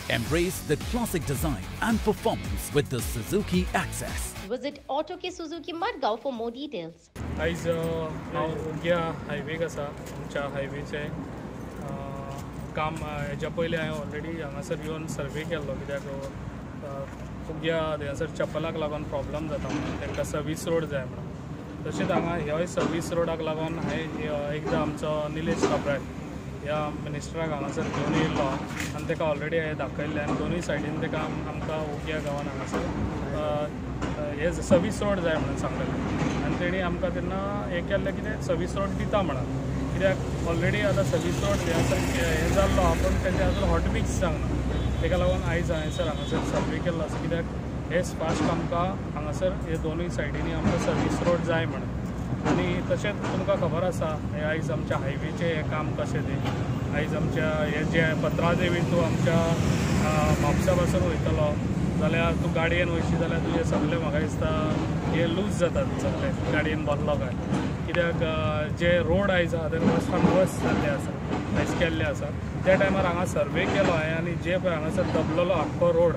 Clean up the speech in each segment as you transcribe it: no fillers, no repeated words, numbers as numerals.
Embrace the classic design and performance with the Suzuki Access. Visit Autoke Suzuki Madgaon for more details. आयज हांव उग्या हायवेक आसा आमच्या हायवेचे काम हेच्या पयलीं हांवें ऑलरेडी हांगासर येवन सर्वे केल्लो कित्याक उग्या थंयसर चप्पलाक लागून प्रॉब्लम जाता म्हणून तांकां सर्वीस रोड जाय म्हणून तशेंच हांगा ह्योय सर्वीस रोडाक लागून हांवें एकदां आमचो निलेश काब्राल ह्या मिनिस्टराक हांगासर घेवन येयल्लो आनी ताका ऑलरेडी हांवें दाखयल्लें आनी दोनूय सायडीन ताका आमकां उग्या गांवान हांगासर हे सर्वीस रोड जाय म्हणून सांगलेलें आनी तेणी आमकां तेन्ना हें केल्लें कितें सर्वीस रोड दिता म्हणून कित्याक ऑलरेडी आतां सर्वीस रोड हें जाल्लो आहा पूण तेजें आजून हॉटमिक्स सांगना ताका लागून आयज हांगासर सर्वे केल्लो आसा कित्याक हे फास्ट आमकां हांगासर हे दोनूय सायडीनी आमकां सर्वीस रोड जाय म्हणून आनी तशेंच तुमकां खबर आसा हे आयज आमच्या हायवेचें हें काम कशें तें आयज आमच्या हे जे 15 देवी तूं आमच्या म्हापसा पासून वयतलो जाल्यार तूं गाडयेन वयशी जाल्यार तुजें सगळें म्हाका दिसता हे लूज जातात सगळें गाडयेन बसलो काय कित्याक जे रोड आयज आहा ते वचपाक वर्स जाल्ले आसा आयज केल्ले आसा त्या टायमार हांगा सर्वे केलो हांवें आनी जे पळय हांगासर दबलेलो आख्खो रोड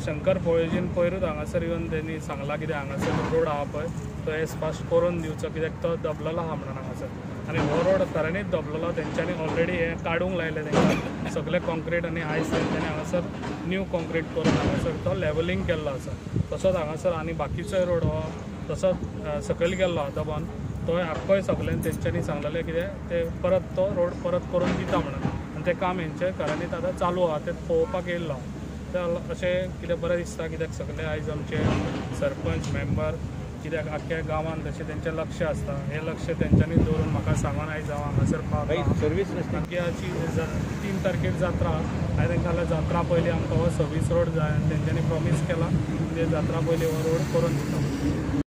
शंकर पळयजीन पयरूच हांगासर येवन तेणी सांगला कितें हांगासर रोड आहा पळय तो एस फास्ट करून दिवचो कित्याक तो दबलेलो आहा म्हणून हांगासर आनी हो रोड खऱ्यांनीच दबलेलो तेंच्यांनी ऑलरेडी हे काडूंक लायले तेंकां सगळे कॉन्क्रीट आनी आयज तेंच्यांनी हांगासर न्यू कॉन्क्रीट करून हांगासर तो लेवलिंग केल्लो आसा तसोच हांगासर आनी बाकीचोय रोड हो तसोच सकयल गेल्लो आहा दबोन तो आख्खोय सगळ्यांनी तेंच्यांनी सांगलेलें कितें ते परत तो रोड परत करून दिता म्हणून आनी तें काम हेंचे खऱ्यांनीच आतां चालू आहा तें पळोवपाक येयल्लो अशें कितें बरें दिसता कित्याक सगळे आयज आमचे सरपंच मेंबर कित्याक आख्ख्या गांवान तशें तेंचें लक्ष आसता हें लक्ष तेंच्यांनी दवरून म्हाका सांगून आयज हांव हांगासर पावलो सर्वीस नासताची 3 तारखेक जात्रा हांवें तांकां जाल्यार जात्रा पयलीं आमकां हो सर्वीस रोड जाय आनी तेंच्यांनी प्रॉमीस केला म्हणजे जात्रा पयलीं हो रोड करून दिता